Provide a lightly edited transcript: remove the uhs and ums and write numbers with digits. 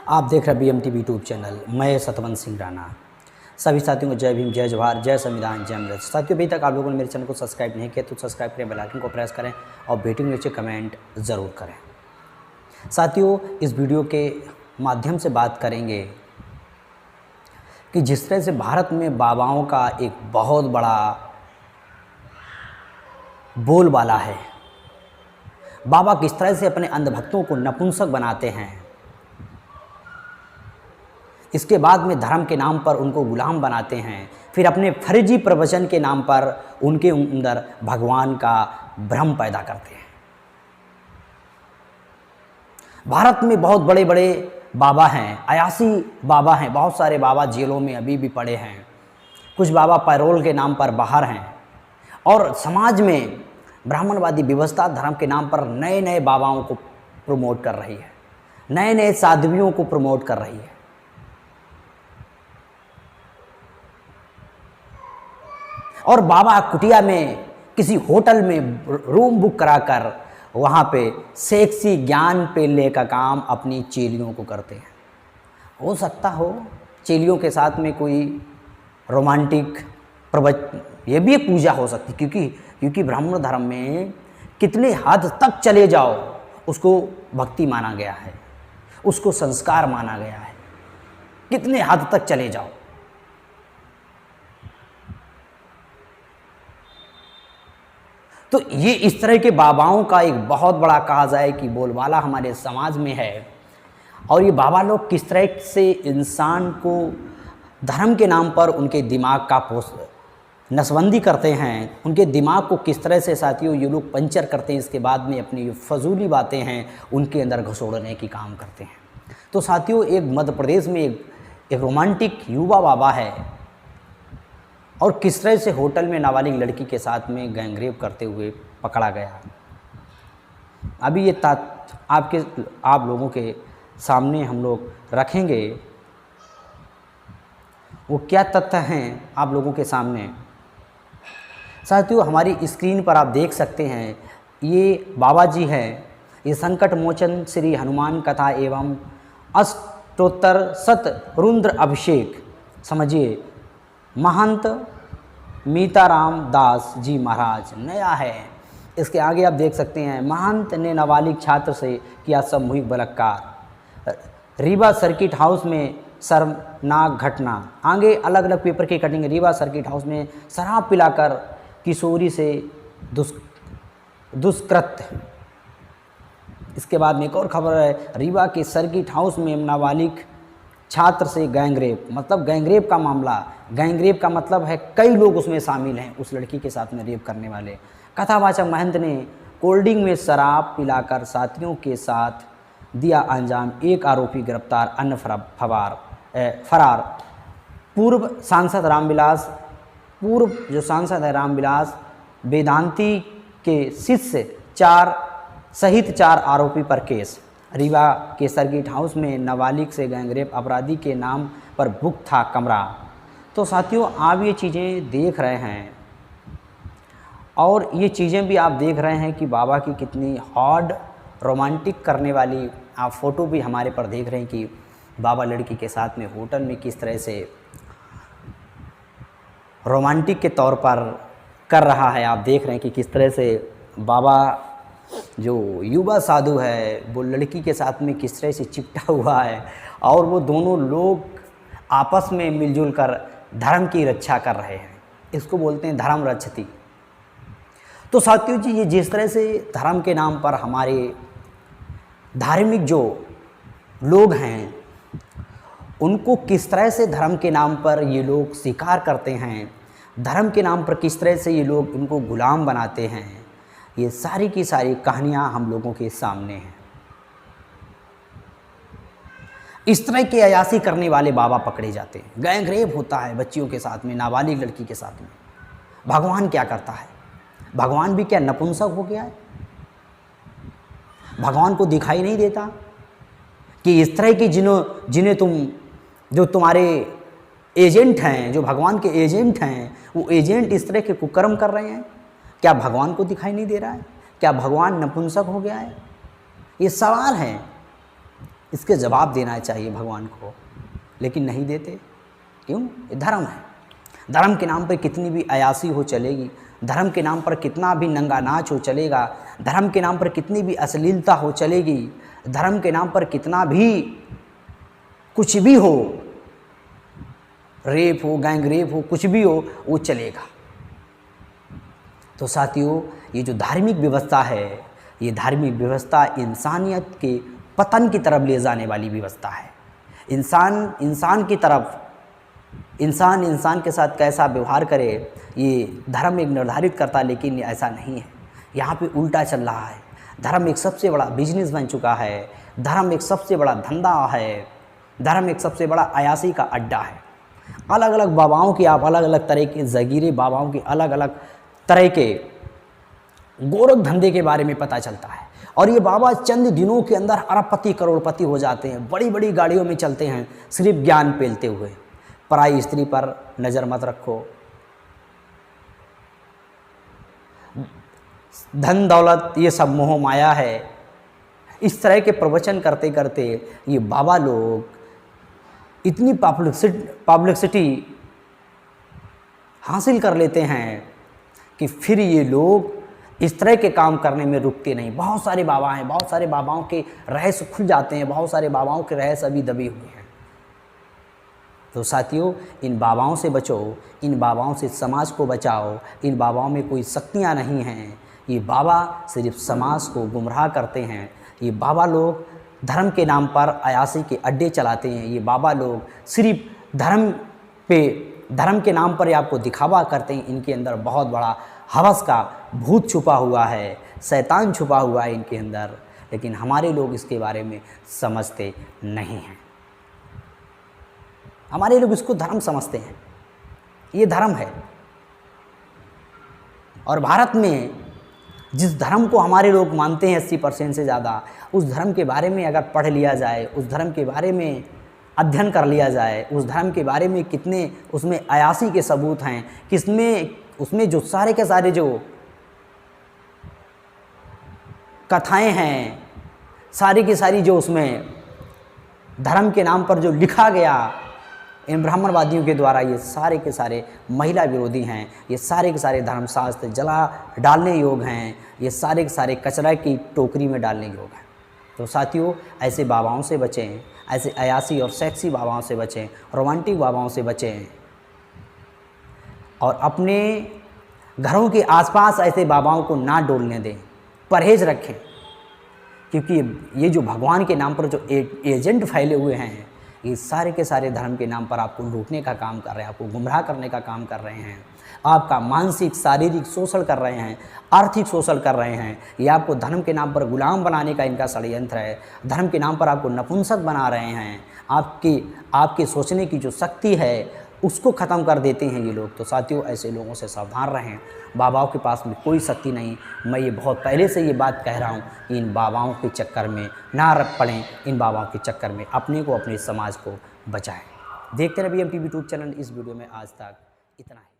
आप देख रहे BM TV यूट्यूब चैनल। मैं सतवंत सिंह राणा। सभी साथियों को जय भीम, जय जवाहर, जय संविधान, जय अमृत। साथियों, अभी तक आप लोगों ने मेरे चैनल को सब्सक्राइब नहीं किया तो सब्सक्राइब करें, बेल आइकन को प्रेस करें और वीडियो के नीचे कमेंट ज़रूर करें। साथियों, इस वीडियो के माध्यम से बात करेंगे कि जिस तरह से भारत में बाबाओं का एक बहुत बड़ा बोलबाला है, बाबा किस तरह से अपने अंधभक्तों को नपुंसक बनाते हैं, इसके बाद में धर्म के नाम पर उनको गुलाम बनाते हैं, फिर अपने फर्जी प्रवचन के नाम पर उनके अंदर भगवान का भ्रम पैदा करते हैं। भारत में बहुत बड़े बड़े बाबा हैं, अयासी बाबा हैं, बहुत सारे बाबा जेलों में अभी भी पड़े हैं, कुछ बाबा पैरोल के नाम पर बाहर हैं और समाज में ब्राह्मणवादी व्यवस्था धर्म के नाम पर नए नए बाबाओं को प्रमोट कर रही है, नए नए साध्वियों को प्रमोट कर रही है। और बाबा कुटिया में किसी होटल में रूम बुक कराकर वहाँ पे सेक्सी ज्ञान पेलने का काम अपनी चेलियों को करते हैं। हो सकता हो चेलियों के साथ में कोई रोमांटिक ये भी एक पूजा हो सकती, क्योंकि ब्राह्मण धर्म में कितने हद तक चले जाओ उसको भक्ति माना गया है, उसको संस्कार माना गया है, कितने हद तक चले जाओ। तो ये इस तरह के बाबाओं का एक बहुत बड़ा कहा जाए कि बोलबाला हमारे समाज में है। और ये बाबा लोग किस तरह से इंसान को धर्म के नाम पर उनके दिमाग का नसबंदी करते हैं, उनके दिमाग को किस तरह से साथियों ये लोग पंचर करते हैं, इसके बाद में अपनी फजूली बातें हैं उनके अंदर घसोड़ने की काम करते हैं। तो साथियों, एक मध्य प्रदेश में एक रोमांटिक युवा बाबा है और किस तरह से होटल में नाबालिग लड़की के साथ में गैंगरेप करते हुए पकड़ा गया। अभी ये आप लोगों के सामने हम लोग रखेंगे, वो क्या तथ्य हैं आप लोगों के सामने। साथियों, हमारी स्क्रीन पर आप देख सकते हैं, ये बाबा जी हैं, ये संकट मोचन श्री हनुमान कथा एवं अष्टोत्तर शत रुद्र अभिषेक, समझिए, महंत मीताराम दास जी महाराज नया है। इसके आगे आप देख सकते हैं, महंत ने नाबालिग छात्र से किया सामूहिक बलात्कार, रीवा सर्किट हाउस में शर्मनाक घटना। आगे अलग अलग पेपर की कटिंग, रीवा सर्किट हाउस में शराब पिलाकर किशोरी से दुष्कृत्य। इसके बाद में एक और खबर है, रीवा के सर्किट हाउस में नाबालिग छात्र से गैंगरेप, मतलब गैंगरेप का मामला। गैंगरेप का मतलब है कई लोग उसमें शामिल हैं, उस लड़की के साथ में रेप करने वाले। कथावाचक महंत ने कोल्डिंग में शराब पिलाकर साथियों के साथ दिया अंजाम, एक आरोपी गिरफ्तार, अन्य फरार। पूर्व जो सांसद है रामविलास वेदांती के शिष्य सहित 4 आरोपी पर केस। रीवा के सर्किट हाउस में नाबालिग से गैंगरेप, अपराधी के नाम पर बुक था कमरा। तो साथियों, आप ये चीज़ें देख रहे हैं और ये चीज़ें भी आप देख रहे हैं कि बाबा की कितनी हॉट रोमांटिक करने वाली आप फ़ोटो भी हमारे पर देख रहे हैं कि बाबा लड़की के साथ में होटल में किस तरह से रोमांटिक के तौर पर कर रहा है। आप देख रहे हैं कि किस तरह से बाबा जो युवा साधु है वो लड़की के साथ में किस तरह से चिपटा हुआ है और वो दोनों लोग आपस में मिलजुल कर धर्म की रक्षा कर रहे हैं। इसको बोलते हैं धर्म रक्षति। तो साथियों जी, ये जिस तरह से धर्म के नाम पर हमारे धार्मिक जो लोग हैं उनको किस तरह से धर्म के नाम पर ये लोग स्वीकार करते हैं, धर्म के नाम पर किस तरह से ये लोग उनको गुलाम बनाते हैं, ये सारी की सारी कहानियाँ हम लोगों के सामने हैं। इस तरह के अयासी करने वाले बाबा पकड़े जाते हैं, गैंगरेप होता है बच्चियों के साथ में, नाबालिग लड़की के साथ में। भगवान क्या करता है? भगवान भी क्या नपुंसक हो गया है? भगवान को दिखाई नहीं देता कि इस तरह की जो तुम्हारे एजेंट हैं, जो भगवान के एजेंट हैं, वो एजेंट इस तरह के कुकर्म कर रहे हैं? क्या भगवान को दिखाई नहीं दे रहा है? क्या भगवान नपुंसक हो गया है? ये सवाल है। इसके जवाब देना चाहिए भगवान को, लेकिन नहीं देते। क्यों? ये धर्म है। धर्म के नाम पर कितनी भी अयासी हो चलेगी, धर्म के नाम पर कितना भी नंगा नाच हो चलेगा, धर्म के नाम पर कितनी भी अश्लीलता हो चलेगी, धर्म के नाम पर कितना भी कुछ भी हो, रेप हो, गैंग रेप हो, कुछ भी हो, वो चलेगा। तो साथियों, ये जो धार्मिक व्यवस्था है, ये धार्मिक व्यवस्था इंसानियत के पतन की तरफ ले जाने वाली व्यवस्था है। इंसान की तरफ, इंसान के साथ कैसा व्यवहार करे, ये धर्म एक निर्धारित करता है, लेकिन ऐसा नहीं है। यहाँ पे उल्टा चल रहा है। धर्म एक सबसे बड़ा बिजनेस बन चुका है, धर्म एक सबसे बड़ा धंधा है, धर्म एक सबसे बड़ा अयासी का अड्डा है। अलग अलग बाबाओं की, आप अलग अलग तरह के जगीरे बाबाओं की अलग अलग तरह के गोरख धंधे के बारे में पता चलता है। और ये बाबा चंद दिनों के अंदर अरबपति करोड़पति हो जाते हैं, बड़ी बड़ी गाड़ियों में चलते हैं, सिर्फ ज्ञान पेलते हुए। पराई स्त्री पर नज़र मत रखो, धन दौलत ये सब मोह माया है। इस तरह के प्रवचन करते करते ये बाबा लोग इतनी पब्लिसिटी हासिल कर लेते हैं कि फिर ये लोग इस तरह के काम करने में रुकते नहीं। बहुत सारे बाबा हैं, बहुत सारे बाबाओं के रहस्य खुल जाते हैं, बहुत सारे बाबाओं के रहस्य अभी दबे हुए हैं। तो साथियों, इन बाबाओं से बचो, इन बाबाओं से समाज को बचाओ। इन बाबाओं में कोई शक्तियाँ नहीं हैं। ये बाबा सिर्फ समाज को गुमराह करते हैं। ये बाबा लोग धर्म के नाम पर अयासी के अड्डे चलाते हैं। ये बाबा लोग सिर्फ धर्म के नाम पर आपको दिखावा करते हैं। इनके अंदर बहुत बड़ा हवस का भूत छुपा हुआ है, शैतान छुपा हुआ है इनके अंदर, लेकिन हमारे लोग इसके बारे में समझते नहीं हैं। हमारे लोग इसको धर्म समझते हैं, ये धर्म है। और भारत में जिस धर्म को हमारे लोग मानते हैं 80% से ज़्यादा, उस धर्म के बारे में अगर पढ़ लिया जाए, उस धर्म के बारे में अध्ययन कर लिया जाए, उस धर्म के बारे में कितने उसमें अयासी के सबूत हैं, उसमें जो सारे के सारे जो कथाएं हैं, सारी की सारी जो उसमें धर्म के नाम पर जो लिखा गया इन ब्राह्मणवादियों के द्वारा, ये सारे के सारे महिला विरोधी हैं। ये सारे के सारे धर्मशास्त्र जला डालने योग हैं। ये सारे के सारे कचरा की टोकरी में डालने योग हैं। तो साथियों, ऐसे बाबाओं से बचें, ऐसे अयासी और सेक्सी बाबाओं से बचें, रोमांटिक बाबाओं से बचें, और अपने घरों के आसपास ऐसे बाबाओं को ना डोलने दें, परहेज़ रखें। क्योंकि ये जो भगवान के नाम पर जो एजेंट फैले हुए हैं, ये सारे के सारे धर्म के नाम पर आपको लूटने का काम कर रहे हैं, आपको गुमराह करने का काम कर रहे हैं, आपका मानसिक शारीरिक शोषण कर रहे हैं, आर्थिक शोषण कर रहे हैं। ये आपको धर्म के नाम पर गुलाम बनाने का इनका षड्यंत्र है। धर्म के नाम पर आपको नपुंसक बना रहे हैं। आपके सोचने की जो शक्ति है उसको ख़त्म कर देते हैं ये लोग। तो साथियों, ऐसे लोगों से सावधान रहें। बाबाओं के पास में कोई शक्ति नहीं। मैं ये बहुत पहले से ये बात कह रहा हूँ कि इन बाबाओं के चक्कर में ना पड़ें, इन बाबाओं के चक्कर में अपने को, अपने समाज को बचाएं। देखते रहिए BM TV यूट्यूब चैनल। इस वीडियो में आज तक इतना ही।